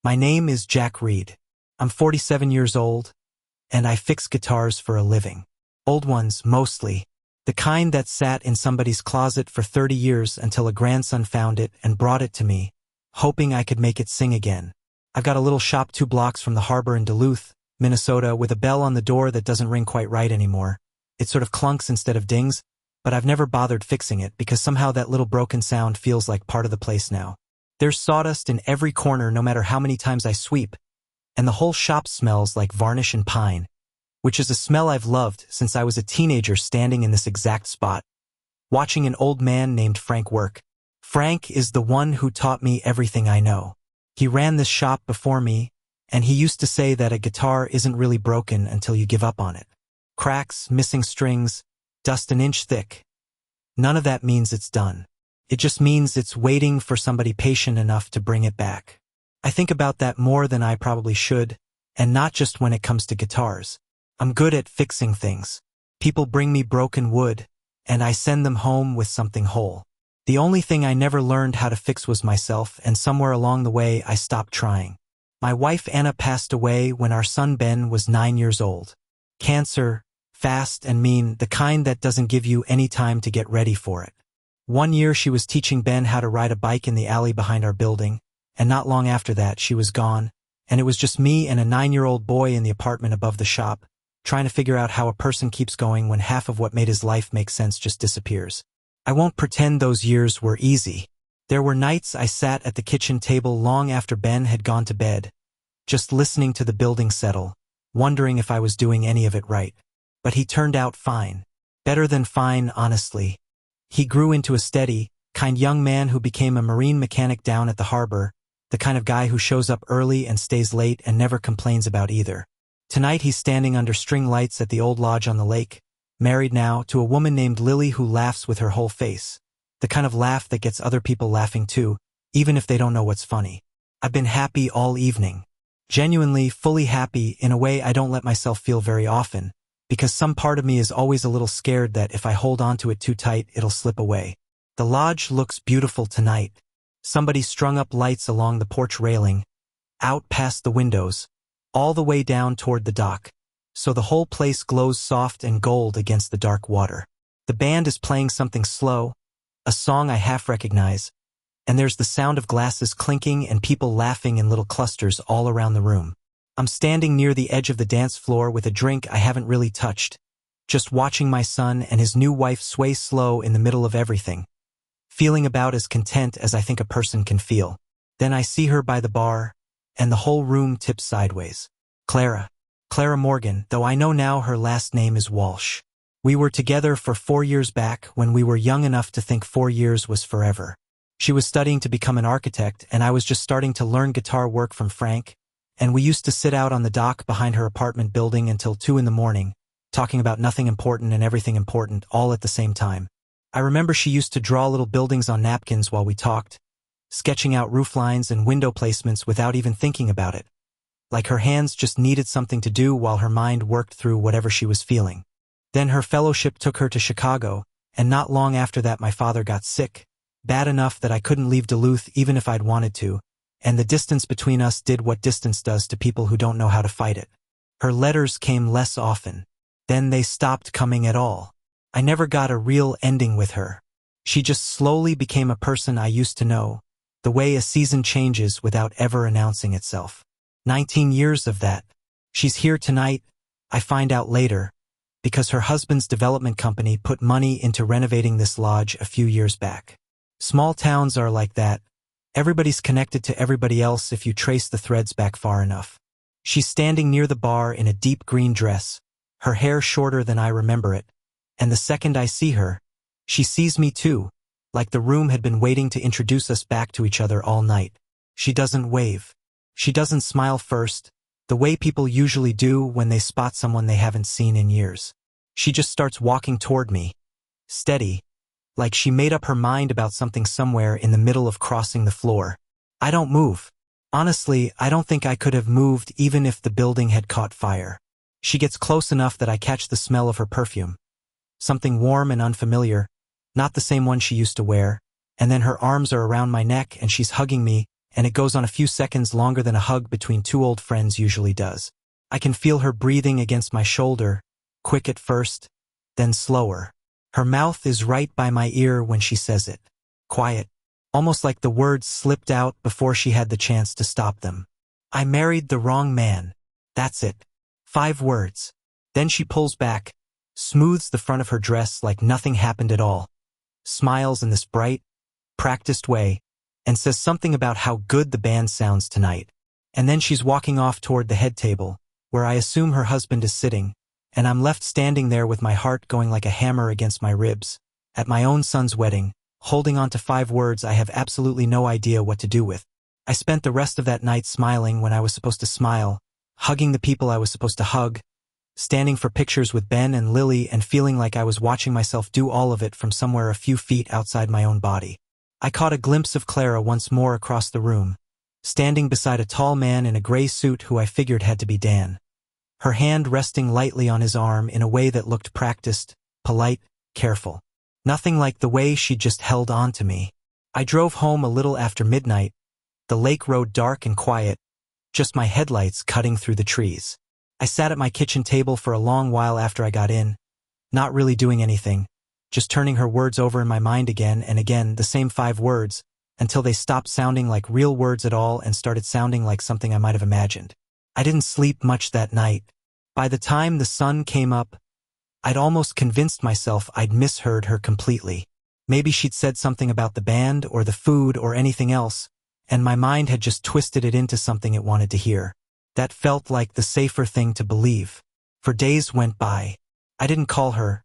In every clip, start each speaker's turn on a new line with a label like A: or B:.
A: My name is Jack Reed. I'm 47 years old, and I fix guitars for a living. Old ones, mostly. The kind that sat in somebody's closet for 30 years until a grandson found it and brought it to me, hoping I could make it sing again. I've got a little shop 2 blocks from the harbor in Duluth, Minnesota, with a bell on the door that doesn't ring quite right anymore. It sort of clunks instead of dings, but I've never bothered fixing it because somehow that little broken sound feels like part of the place now. There's sawdust in every corner no matter how many times I sweep, and the whole shop smells like varnish and pine, which is a smell I've loved since I was a teenager standing in this exact spot, watching an old man named Frank work. Frank is the one who taught me everything I know. He ran this shop before me, and he used to say that a guitar isn't really broken until you give up on it. Cracks, missing strings, dust an inch thick. None of that means it's done. It just means it's waiting for somebody patient enough to bring it back. I think about that more than I probably should, and not just when it comes to guitars. I'm good at fixing things. People bring me broken wood, and I send them home with something whole. The only thing I never learned how to fix was myself, and somewhere along the way I stopped trying. My wife Anna passed away when our son Ben was 9 years old. Cancer, fast and mean, the kind that doesn't give you any time to get ready for it. One year she was teaching Ben how to ride a bike in the alley behind our building, and not long after that she was gone, and it was just me and a 9-year-old boy in the apartment above the shop, trying to figure out how a person keeps going when half of what made his life make sense just disappears. I won't pretend those years were easy. There were nights I sat at the kitchen table long after Ben had gone to bed, just listening to the building settle, wondering if I was doing any of it right. But he turned out fine. Better than fine, honestly. He grew into a steady, kind young man who became a marine mechanic down at the harbor, the kind of guy who shows up early and stays late and never complains about either. Tonight he's standing under string lights at the old lodge on the lake, married now to a woman named Lily who laughs with her whole face, the kind of laugh that gets other people laughing too, even if they don't know what's funny. I've been happy all evening. Genuinely, fully happy in a way I don't let myself feel very often, because some part of me is always a little scared that if I hold onto it too tight, it'll slip away. The lodge looks beautiful tonight. Somebody strung up lights along the porch railing, out past the windows, all the way down toward the dock, so the whole place glows soft and gold against the dark water. The band is playing something slow, a song I half recognize, and there's the sound of glasses clinking and people laughing in little clusters all around the room. I'm standing near the edge of the dance floor with a drink I haven't really touched, just watching my son and his new wife sway slow in the middle of everything, feeling about as content as I think a person can feel. Then I see her by the bar, and the whole room tips sideways. Clara Morgan, though I know now her last name is Walsh. We were together for 4 years back when we were young enough to think 4 years was forever. She was studying to become an architect, and I was just starting to learn guitar work from Frank, and we used to sit out on the dock behind her apartment building until 2 in the morning, talking about nothing important and everything important all at the same time. I remember she used to draw little buildings on napkins while we talked, sketching out roof lines and window placements without even thinking about it, like her hands just needed something to do while her mind worked through whatever she was feeling. Then her fellowship took her to Chicago, and not long after that my father got sick, bad enough that I couldn't leave Duluth even if I'd wanted to, and the distance between us did what distance does to people who don't know how to fight it. Her letters came less often. Then they stopped coming at all. I never got a real ending with her. She just slowly became a person I used to know, the way a season changes without ever announcing itself. 19 years of that. She's here tonight, I find out later, because her husband's development company put money into renovating this lodge a few years back. Small towns are like that. Everybody's connected to everybody else if you trace the threads back far enough. She's standing near the bar in a deep green dress, her hair shorter than I remember it, and the second I see her, she sees me too, like the room had been waiting to introduce us back to each other all night. She doesn't wave. She doesn't smile first, the way people usually do when they spot someone they haven't seen in years. She just starts walking toward me, steady, like she made up her mind about something somewhere in the middle of crossing the floor. I don't move. Honestly, I don't think I could have moved even if the building had caught fire. She gets close enough that I catch the smell of her perfume. Something warm and unfamiliar, not the same one she used to wear, and then her arms are around my neck and she's hugging me, and it goes on a few seconds longer than a hug between two old friends usually does. I can feel her breathing against my shoulder, quick at first, then slower. Her mouth is right by my ear when she says it. Quiet, almost like the words slipped out before she had the chance to stop them. I married the wrong man. That's it. 5 words. Then she pulls back, smooths the front of her dress like nothing happened at all, smiles in this bright, practiced way, and says something about how good the band sounds tonight. And then she's walking off toward the head table, where I assume her husband is sitting, and I'm left standing there with my heart going like a hammer against my ribs, at my own son's wedding, holding on to 5 words I have absolutely no idea what to do with. I spent the rest of that night smiling when I was supposed to smile, hugging the people I was supposed to hug, standing for pictures with Ben and Lily and feeling like I was watching myself do all of it from somewhere a few feet outside my own body. I caught a glimpse of Clara once more across the room, standing beside a tall man in a gray suit who I figured had to be Dan. Her hand resting lightly on his arm in a way that looked practiced, polite, careful. Nothing like the way she'd just held on to me. I drove home a little after midnight, the lake road dark and quiet, just my headlights cutting through the trees. I sat at my kitchen table for a long while after I got in, not really doing anything, just turning her words over in my mind again and again, the same 5 words, until they stopped sounding like real words at all and started sounding like something I might have imagined. I didn't sleep much that night. By the time the sun came up, I'd almost convinced myself I'd misheard her completely. Maybe she'd said something about the band or the food or anything else, and my mind had just twisted it into something it wanted to hear. That felt like the safer thing to believe. For days went by. I didn't call her.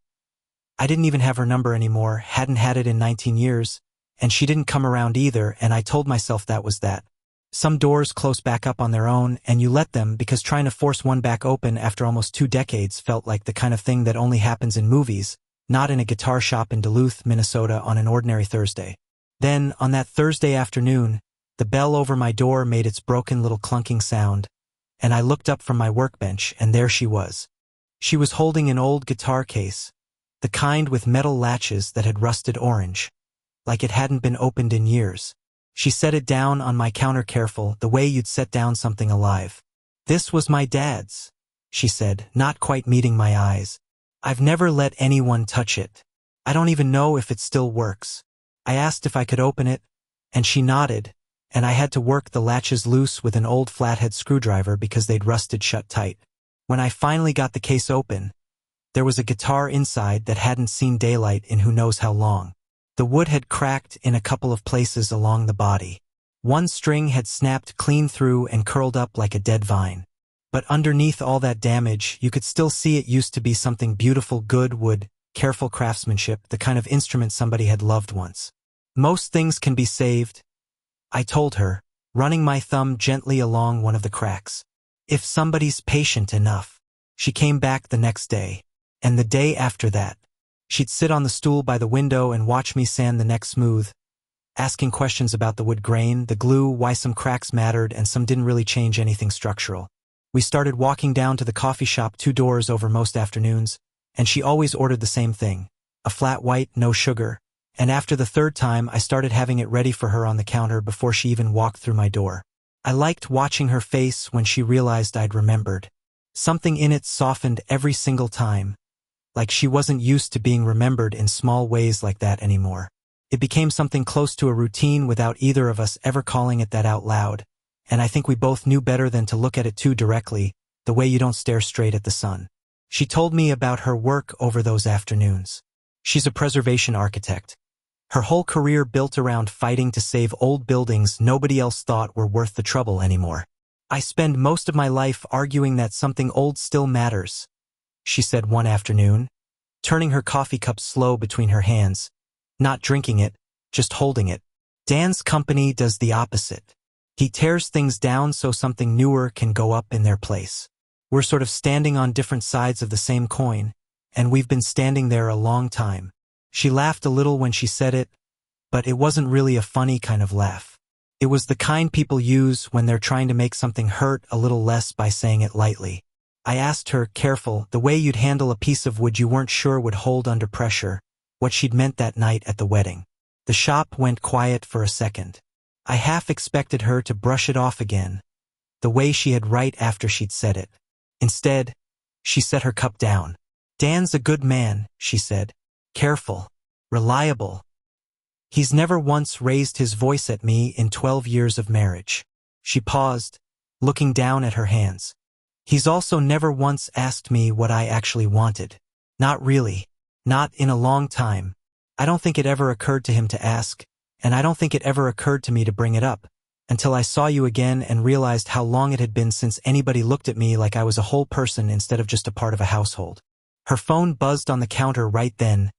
A: I didn't even have her number anymore, hadn't had it in 19 years, and she didn't come around either, and I told myself that was that. Some doors close back up on their own, and you let them because trying to force one back open after almost 2 decades felt like the kind of thing that only happens in movies, not in a guitar shop in Duluth, Minnesota on an ordinary Thursday. Then, on that Thursday afternoon, the bell over my door made its broken little clunking sound, and I looked up from my workbench, and there she was. She was holding an old guitar case, the kind with metal latches that had rusted orange, like it hadn't been opened in years. She set it down on my counter careful, the way you'd set down something alive. "This was my dad's," she said, not quite meeting my eyes. "I've never let anyone touch it. I don't even know if it still works." I asked if I could open it, and she nodded, and I had to work the latches loose with an old flathead screwdriver because they'd rusted shut tight. When I finally got the case open, there was a guitar inside that hadn't seen daylight in who knows how long. The wood had cracked in a couple of places along the body. One string had snapped clean through and curled up like a dead vine. But underneath all that damage, you could still see it used to be something beautiful, good wood, careful craftsmanship, the kind of instrument somebody had loved once. "Most things can be saved," I told her, running my thumb gently along one of the cracks. "If somebody's patient enough." She came back the next day, and the day after that. She'd sit on the stool by the window and watch me sand the neck smooth, asking questions about the wood grain, the glue, why some cracks mattered and some didn't really change anything structural. We started walking down to the coffee shop 2 doors over most afternoons, and she always ordered the same thing, a flat white, no sugar, and after the 3rd time I started having it ready for her on the counter before she even walked through my door. I liked watching her face when she realized I'd remembered. Something in it softened every single time, like she wasn't used to being remembered in small ways like that anymore. It became something close to a routine without either of us ever calling it that out loud, and I think we both knew better than to look at it too directly, the way you don't stare straight at the sun. She told me about her work over those afternoons. She's a preservation architect. Her whole career built around fighting to save old buildings nobody else thought were worth the trouble anymore. "I spend most of my life arguing that something old still matters," she said one afternoon, turning her coffee cup slow between her hands, not drinking it, just holding it. "Dan's company does the opposite. He tears things down so something newer can go up in their place. We're sort of standing on different sides of the same coin, and we've been standing there a long time." She laughed a little when she said it, but it wasn't really a funny kind of laugh. It was the kind people use when they're trying to make something hurt a little less by saying it lightly. I asked her, careful, the way you'd handle a piece of wood you weren't sure would hold under pressure, what she'd meant that night at the wedding. The shop went quiet for a second. I half expected her to brush it off again, the way she had right after she'd said it. Instead, she set her cup down. "Dan's a good man," she said. "Careful. Reliable. He's never once raised his voice at me in 12 years of marriage." She paused, looking down at her hands. "He's also never once asked me what I actually wanted. Not really. Not in a long time. I don't think it ever occurred to him to ask, and I don't think it ever occurred to me to bring it up, until I saw you again and realized how long it had been since anybody looked at me like I was a whole person instead of just a part of a household." Her phone buzzed on the counter right then,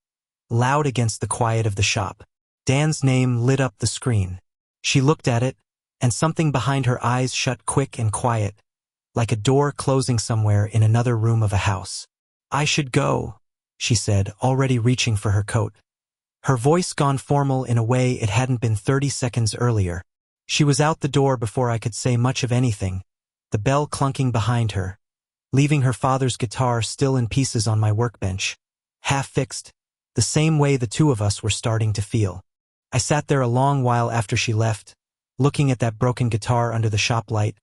A: loud against the quiet of the shop. Dan's name lit up the screen. She looked at it, and something behind her eyes shut quick and quiet, like a door closing somewhere in another room of a house. "I should go," she said, already reaching for her coat. Her voice gone formal in a way it hadn't been 30 seconds earlier. She was out the door before I could say much of anything, the bell clunking behind her, leaving her father's guitar still in pieces on my workbench, half-fixed, the same way the two of us were starting to feel. I sat there a long while after she left, looking at that broken guitar under the shop light,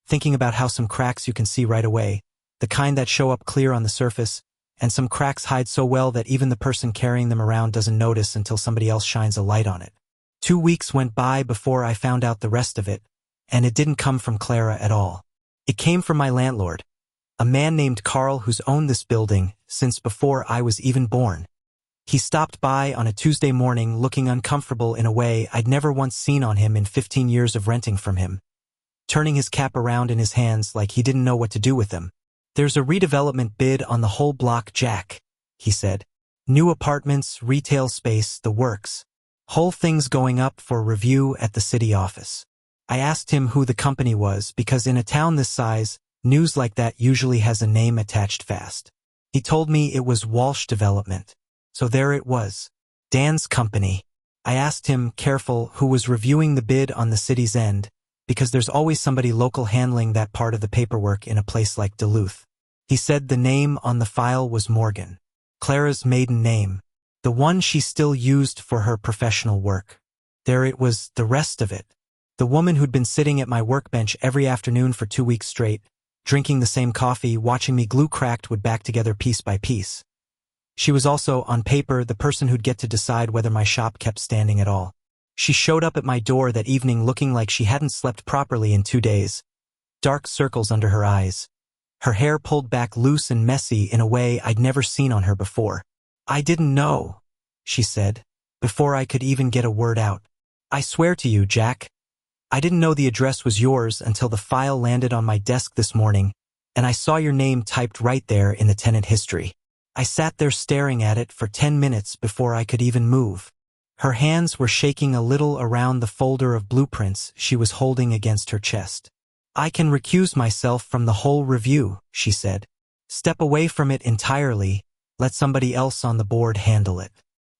A: thinking about how some cracks you can see right away, the kind that show up clear on the surface, and some cracks hide so well that even the person carrying them around doesn't notice until somebody else shines a light on it. 2 weeks went by before I found out the rest of it, and it didn't come from Clara at all. It came from my landlord, a man named Carl who's owned this building since before I was even born. He stopped by on a Tuesday morning looking uncomfortable in a way I'd never once seen on him in 15 years of renting from him, turning his cap around in his hands like he didn't know what to do with them. "There's a redevelopment bid on the whole block, Jack," he said. "New apartments, retail space, the works. Whole thing's going up for review at the city office." I asked him who the company was because in a town this size, news like that usually has a name attached fast. He told me it was Walsh Development. So there it was. Dan's company. I asked him, careful, who was reviewing the bid on the city's end, because there's always somebody local handling that part of the paperwork in a place like Duluth. He said the name on the file was Morgan. Clara's maiden name. The one she still used for her professional work. There it was, the rest of it. The woman who'd been sitting at my workbench every afternoon for 2 weeks straight, drinking the same coffee, watching me glue cracked wood back together piece by piece. She was also, on paper, the person who'd get to decide whether my shop kept standing at all. She showed up at my door that evening looking like she hadn't slept properly in 2 days. Dark circles under her eyes. Her hair pulled back loose and messy in a way I'd never seen on her before. "I didn't know," she said, before I could even get a word out. "I swear to you, Jack. I didn't know the address was yours until the file landed on my desk this morning, and I saw your name typed right there in the tenant history." I sat there staring at it for 10 minutes before I could even move. Her hands were shaking a little around the folder of blueprints she was holding against her chest. "I can recuse myself from the whole review," she said. "Step away from it entirely, let somebody else on the board handle it.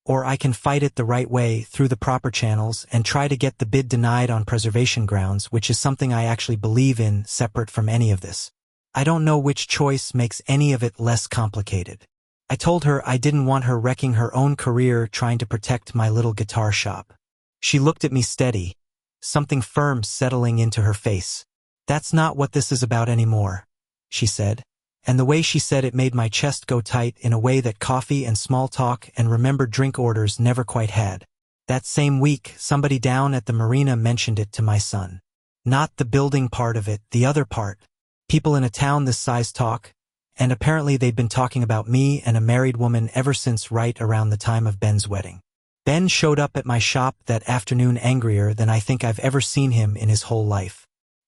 A: Or I can fight it the right way through the proper channels and try to get the bid denied on preservation grounds, which is something I actually believe in separate from any of this. I don't know which choice makes any of it less complicated." I told her I didn't want her wrecking her own career trying to protect my little guitar shop. She looked at me steady, something firm settling into her face. "That's not what this is about anymore," she said, and the way she said it made my chest go tight in a way that coffee and small talk and remembered drink orders never quite had. That same week, somebody down at the marina mentioned it to my son. Not the building part of it, the other part. People in a town this size talk, and apparently they'd been talking about me and a married woman ever since right around the time of Ben's wedding. Ben showed up at my shop that afternoon angrier than I think I've ever seen him in his whole life.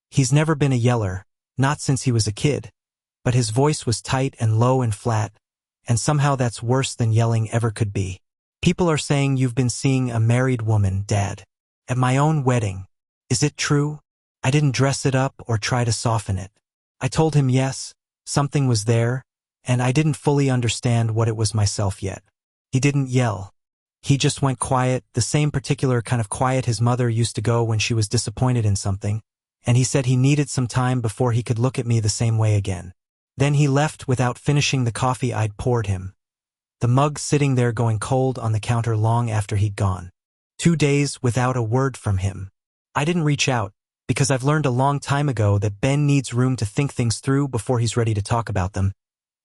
A: He's never been a yeller, not since he was a kid, but his voice was tight and low and flat, and somehow that's worse than yelling ever could be. "People are saying you've been seeing a married woman, Dad. At my own wedding. Is it true?" I didn't dress it up or try to soften it. I told him yes. Something was there, and I didn't fully understand what it was myself yet. He didn't yell. He just went quiet, the same particular kind of quiet his mother used to go when she was disappointed in something, and he said he needed some time before he could look at me the same way again. Then he left without finishing the coffee I'd poured him, the mug sitting there going cold on the counter long after he'd gone. 2 days without a word from him. I didn't reach out, because I've learned a long time ago that Ben needs room to think things through before he's ready to talk about them,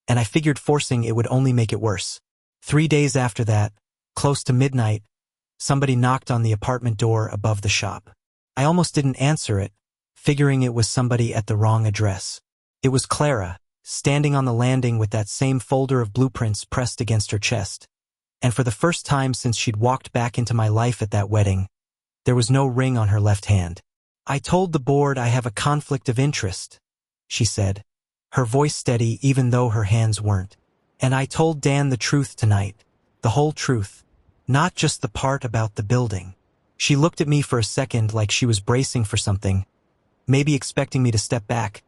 A: and I figured forcing it would only make it worse. 3 days after that, close to midnight, somebody knocked on the apartment door above the shop. I almost didn't answer it, figuring it was somebody at the wrong address. It was Clara, standing on the landing with that same folder of blueprints pressed against her chest. And for the first time since she'd walked back into my life at that wedding, there was no ring on her left hand. "I told the board I have a conflict of interest," she said, her voice steady even though her hands weren't. "And I told Dan the truth tonight, the whole truth, not just the part about the building." She looked at me for a second like she was bracing for something, maybe expecting me to step back,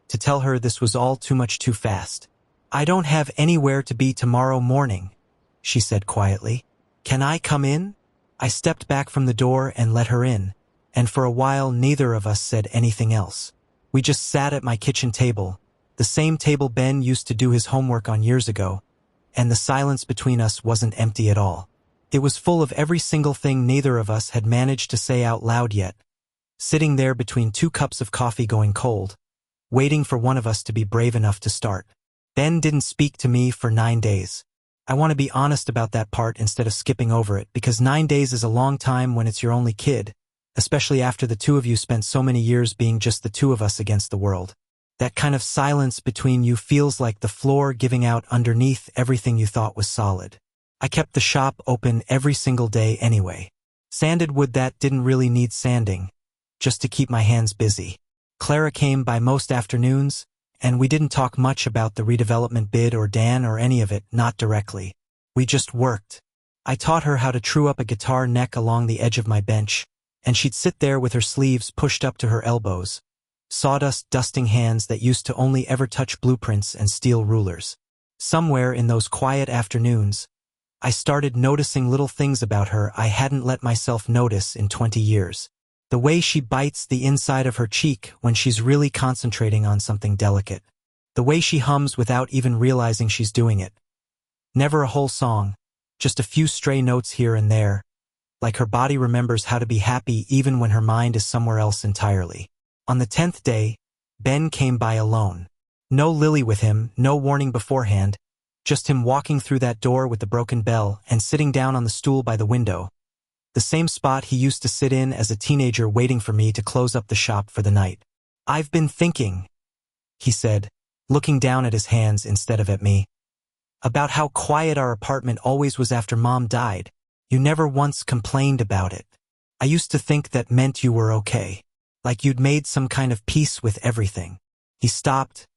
A: to tell her this was all too much too fast. "I don't have anywhere to be tomorrow morning," she said quietly. "Can I come in?" I stepped back from the door and let her in, and for a while neither of us said anything else. We just sat at my kitchen table, the same table Ben used to do his homework on years ago, and the silence between us wasn't empty at all. It was full of every single thing neither of us had managed to say out loud yet, sitting there between 2 cups of coffee going cold, waiting for one of us to be brave enough to start. Ben didn't speak to me for 9 days. I want to be honest about that part instead of skipping over it, because 9 days is a long time when it's your only kid, especially after the two of you spent so many years being just the two of us against the world. That kind of silence between you feels like the floor giving out underneath everything you thought was solid. I kept the shop open every single day anyway. Sanded wood that didn't really need sanding, just to keep my hands busy. Clara came by most afternoons, and we didn't talk much about the redevelopment bid or Dan or any of it, not directly. We just worked. I taught her how to true up a guitar neck along the edge of my bench, and she'd sit there with her sleeves pushed up to her elbows, sawdust dusting hands that used to only ever touch blueprints and steel rulers. Somewhere in those quiet afternoons, I started noticing little things about her I hadn't let myself notice in 20 years. The way she bites the inside of her cheek when she's really concentrating on something delicate. The way she hums without even realizing she's doing it. Never a whole song, just a few stray notes here and there, like her body remembers how to be happy even when her mind is somewhere else entirely. On the 10th day, Ben came by alone. No Lily with him, no warning beforehand, just him walking through that door with the broken bell and sitting down on the stool by the window, the same spot he used to sit in as a teenager waiting for me to close up the shop for the night. "I've been thinking," he said, looking down at his hands instead of at me, "about how quiet our apartment always was after Mom died. You never once complained about it. I used to think that meant you were okay, like you'd made some kind of peace with everything." He stopped,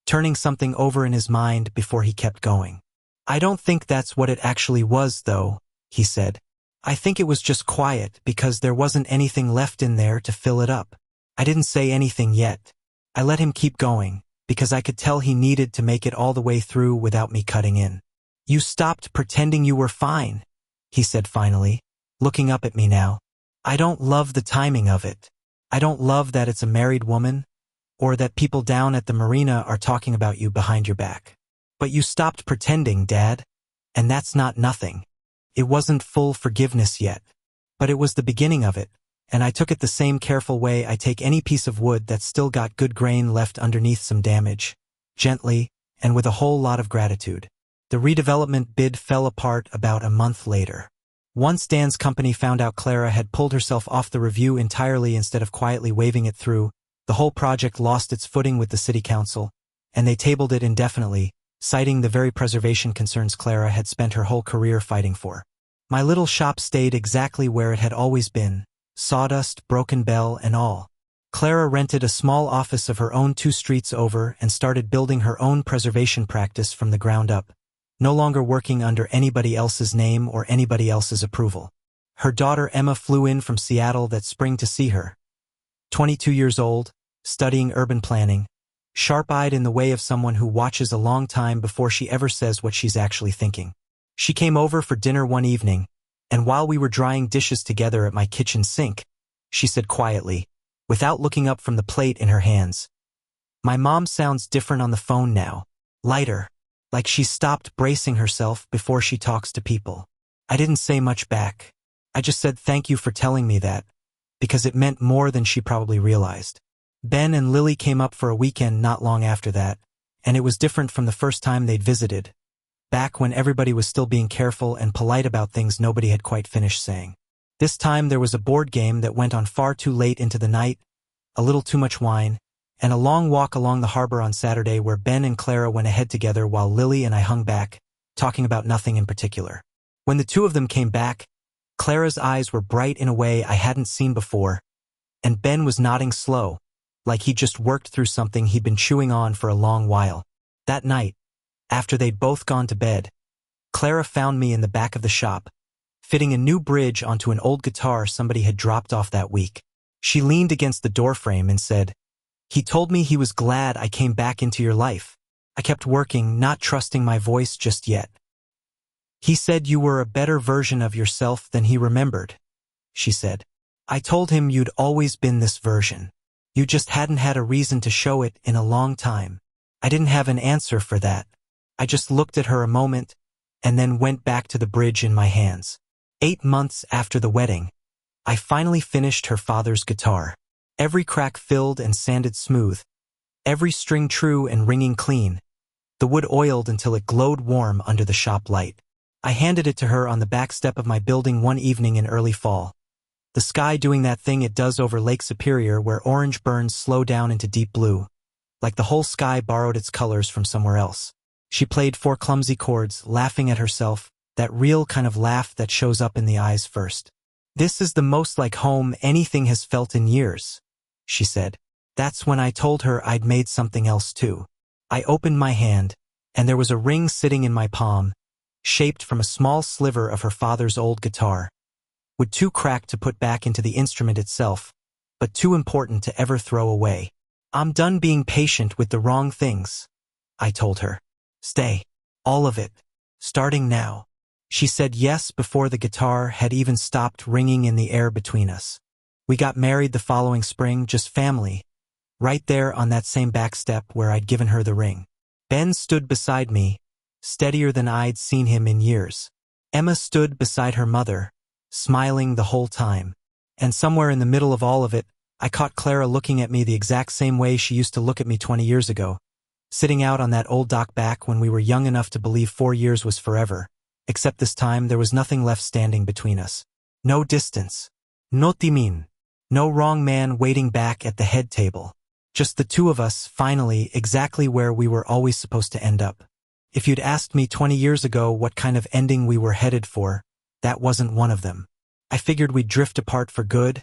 A: turning something over in his mind before he kept going. "I don't think that's what it actually was, though," he said. "I think it was just quiet because there wasn't anything left in there to fill it up." I didn't say anything yet. I let him keep going, because I could tell he needed to make it all the way through without me cutting in. "You stopped pretending you were fine," he said finally, looking up at me now. "I don't love the timing of it. I don't love that it's a married woman, or that people down at the marina are talking about you behind your back. But you stopped pretending, Dad, and that's not nothing. It wasn't full forgiveness yet, but it was the beginning of it, and I took it the same careful way I take any piece of wood that's still got good grain left underneath some damage, gently, and with a whole lot of gratitude." The redevelopment bid fell apart about a month later. Once Dan's company found out Clara had pulled herself off the review entirely instead of quietly waving it through, the whole project lost its footing with the city council, and they tabled it indefinitely, citing the very preservation concerns Clara had spent her whole career fighting for. My little shop stayed exactly where it had always been, sawdust, broken bell, and all. Clara rented a small office of her own 2 streets over and started building her own preservation practice from the ground up, no longer working under anybody else's name or anybody else's approval. Her daughter Emma flew in from Seattle that spring to see her. 22 years old, studying urban planning, sharp-eyed in the way of someone who watches a long time before she ever says what she's actually thinking. She came over for dinner one evening, and while we were drying dishes together at my kitchen sink, she said quietly, without looking up from the plate in her hands, "My mom sounds different on the phone now, lighter, like she's stopped bracing herself before she talks to people." I didn't say much back. I just said thank you for telling me that, because it meant more than she probably realized. Ben and Lily came up for a weekend not long after that, and it was different from the first time they'd visited, back when everybody was still being careful and polite about things nobody had quite finished saying. This time there was a board game that went on far too late into the night, a little too much wine, and a long walk along the harbor on Saturday where Ben and Clara went ahead together while Lily and I hung back, talking about nothing in particular. When the two of them came back, Clara's eyes were bright in a way I hadn't seen before, and Ben was nodding slow, like he'd just worked through something he'd been chewing on for a long while. That night, after they'd both gone to bed, Clara found me in the back of the shop, fitting a new bridge onto an old guitar somebody had dropped off that week. She leaned against the doorframe and said, "He told me he was glad I came back into your life. I kept working, not trusting my voice just yet. He said you were a better version of yourself than he remembered," she said. "I told him you'd always been this version. You just hadn't had a reason to show it in a long time." I didn't have an answer for that. I just looked at her a moment, and then went back to the bridge in my hands. 8 months after the wedding, I finally finished her father's guitar. Every crack filled and sanded smooth, every string true and ringing clean, the wood oiled until it glowed warm under the shop light. I handed it to her on the back step of my building one evening in early fall. The sky doing that thing it does over Lake Superior where orange burns slow down into deep blue, like the whole sky borrowed its colors from somewhere else. She played 4 clumsy chords, laughing at herself, that real kind of laugh that shows up in the eyes first. "This is the most like home anything has felt in years," she said. That's when I told her I'd made something else too. I opened my hand, and there was a ring sitting in my palm, shaped from a small sliver of her father's old guitar, with too cracked to put back into the instrument itself, but too important to ever throw away. "I'm done being patient with the wrong things," I told her. "Stay. All of it. Starting now." She said yes before the guitar had even stopped ringing in the air between us. We got married the following spring, just family, right there on that same back step where I'd given her the ring. Ben stood beside me, steadier than I'd seen him in years. Emma stood beside her mother, smiling the whole time. And somewhere in the middle of all of it, I caught Clara looking at me the exact same way she used to look at me 20 years ago, sitting out on that old dock back when we were young enough to believe 4 years was forever, except this time there was nothing left standing between us. No distance. No timin. No wrong man waiting back at the head table. Just the two of us, finally, exactly where we were always supposed to end up. If you'd asked me 20 years ago what kind of ending we were headed for, that wasn't one of them. I figured we'd drift apart for good,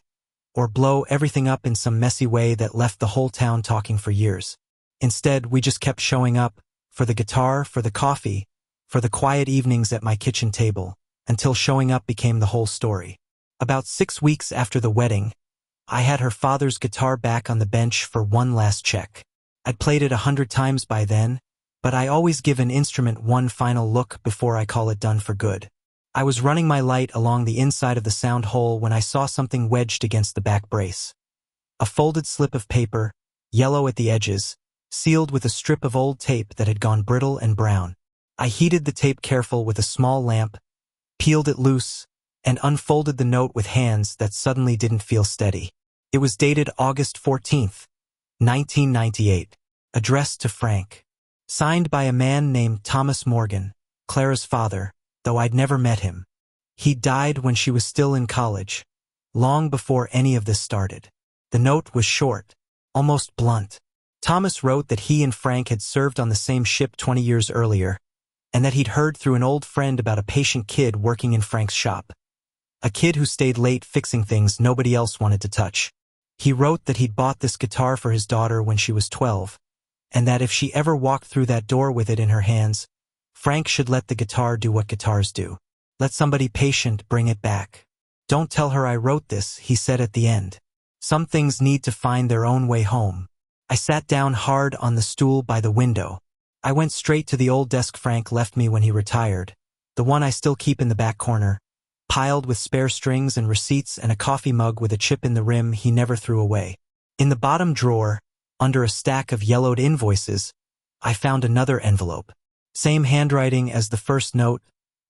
A: or blow everything up in some messy way that left the whole town talking for years. Instead, we just kept showing up, for the guitar, for the coffee, for the quiet evenings at my kitchen table, until showing up became the whole story. About 6 weeks after the wedding, I had her father's guitar back on the bench for one last check. I'd played it 100 times by then, but I always give an instrument one final look before I call it done for good. I was running my light along the inside of the sound hole when I saw something wedged against the back brace. A folded slip of paper, yellow at the edges, sealed with a strip of old tape that had gone brittle and brown. I heated the tape careful with a small lamp, peeled it loose, and unfolded the note with hands that suddenly didn't feel steady. It was dated August 14th, 1998, addressed to Frank. Signed by a man named Thomas Morgan, Clara's father, though I'd never met him. He died when she was still in college, long before any of this started. The note was short, almost blunt. Thomas wrote that he and Frank had served on the same ship 20 years earlier, and that he'd heard through an old friend about a patient kid working in Frank's shop. A kid who stayed late fixing things nobody else wanted to touch. He wrote that he'd bought this guitar for his daughter when she was 12, and that if she ever walked through that door with it in her hands, Frank should let the guitar do what guitars do. Let somebody patient bring it back. "Don't tell her I wrote this," he said at the end. "Some things need to find their own way home." I sat down hard on the stool by the window. I went straight to the old desk Frank left me when he retired, the one I still keep in the back corner, piled with spare strings and receipts and a coffee mug with a chip in the rim he never threw away. In the bottom drawer, under a stack of yellowed invoices, I found another envelope. Same handwriting as the first note,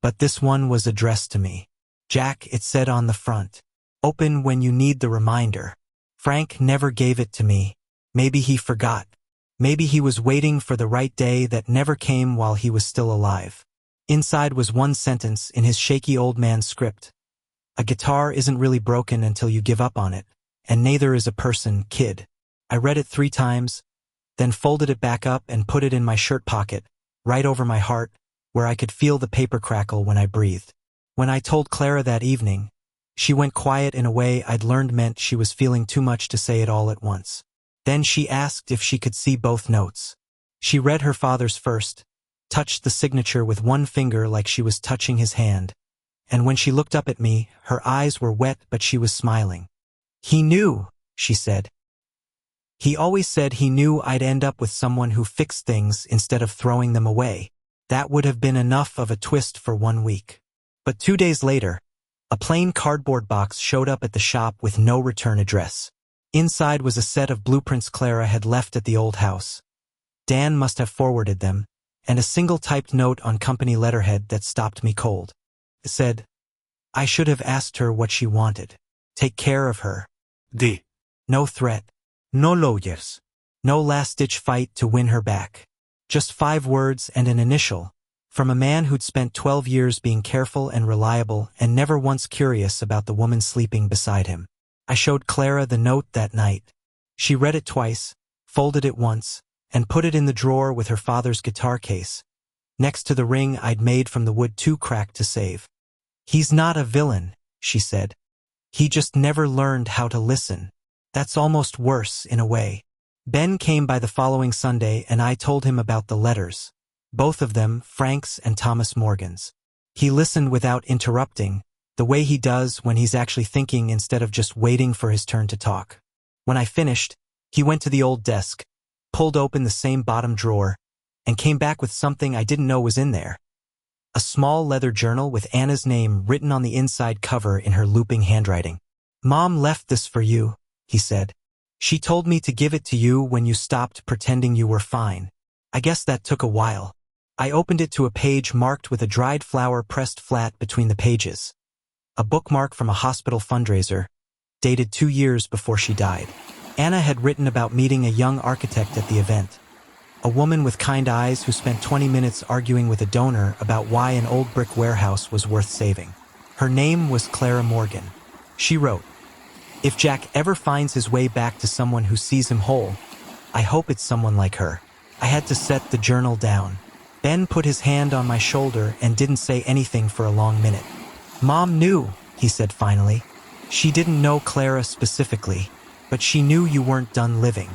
A: but this one was addressed to me. "Jack," it said on the front. Open when you need the reminder. Frank never gave it to me. Maybe he forgot. Maybe he was waiting for the right day that never came while he was still alive. Inside was one sentence in his shaky old man script. A guitar isn't really broken until you give up on it, and neither is a person, kid. I read it 3 times, then folded it back up and put it in my shirt pocket, right over my heart, where I could feel the paper crackle when I breathed. When I told Clara that evening, she went quiet in a way I'd learned meant she was feeling too much to say it all at once. Then she asked if she could see both notes. She read her father's first, touched the signature with one finger like she was touching his hand, and when she looked up at me, her eyes were wet but she was smiling. "He knew," she said. "He always said he knew I'd end up with someone who fixed things instead of throwing them away. That would have been enough of a twist for 1 week. But 2 days later, a plain cardboard box showed up at the shop with no return address. Inside was a set of blueprints Clara had left at the old house. Dan must have forwarded them, and a single typed note on company letterhead that stopped me cold. It said, "I should have asked her what she wanted. Take care of her. D. No threat. No lawyers. No last-ditch fight to win her back. Just 5 words and an initial, from a man who'd spent 12 years being careful and reliable and never once curious about the woman sleeping beside him." I showed Clara the note that night. She read it twice, folded it once, and put it in the drawer with her father's guitar case, next to the ring I'd made from the wood too cracked to save. "He's not a villain," she said. "He just never learned how to listen. That's almost worse, in a way." Ben came by the following Sunday and I told him about the letters, both of them Frank's and Thomas Morgan's. He listened without interrupting, the way he does when he's actually thinking instead of just waiting for his turn to talk. When I finished, he went to the old desk, pulled open the same bottom drawer, and came back with something I didn't know was in there. A small leather journal with Anna's name written on the inside cover in her looping handwriting. "Mom left this for you," he said. "She told me to give it to you when you stopped pretending you were fine. I guess that took a while." I opened it to a page marked with a dried flower pressed flat between the pages. A bookmark from a hospital fundraiser, dated 2 years before she died. Anna had written about meeting a young architect at the event. A woman with kind eyes who spent 20 minutes arguing with a donor about why an old brick warehouse was worth saving. Her name was Clara Morgan. She wrote, "If Jack ever finds his way back to someone who sees him whole, I hope it's someone like her." I had to set the journal down. Ben put his hand on my shoulder and didn't say anything for a long minute. "Mom knew," he said finally. "She didn't know Clara specifically, but she knew you weren't done living.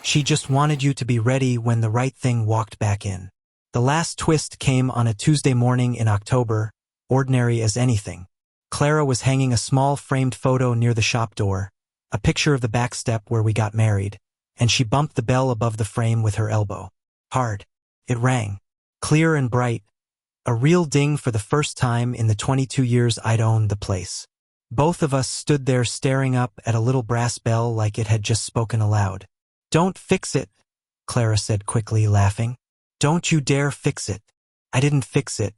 A: She just wanted you to be ready when the right thing walked back in." The last twist came on a Tuesday morning in October, ordinary as anything. Clara was hanging a small framed photo near the shop door, a picture of the back step where we got married, and she bumped the bell above the frame with her elbow. Hard. It rang. Clear and bright. A real ding for the first time in the 22 years I'd owned the place. Both of us stood there staring up at a little brass bell like it had just spoken aloud. "Don't fix it," Clara said quickly, laughing. "Don't you dare fix it." I didn't fix it.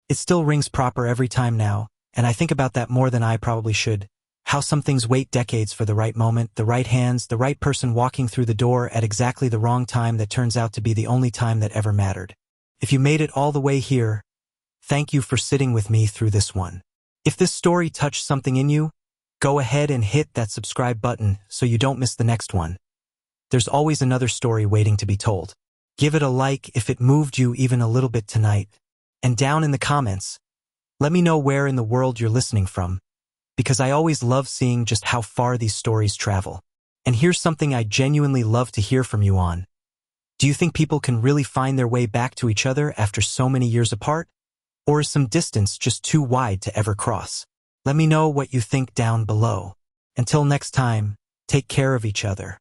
A: It still rings proper every time now, and I think about that more than I probably should. How some things wait decades for the right moment, the right hands, the right person walking through the door at exactly the wrong time that turns out to be the only time that ever mattered. If you made it all the way here, thank you for sitting with me through this one. If this story touched something in you, go ahead and hit that subscribe button so you don't miss the next one. There's always another story waiting to be told. Give it a like if it moved you even a little bit tonight. And down in the comments, let me know where in the world you're listening from, because I always love seeing just how far these stories travel. And here's something I genuinely love to hear from you on. Do you think people can really find their way back to each other after so many years apart? Or is some distance just too wide to ever cross? Let me know what you think down below. Until next time, take care of each other.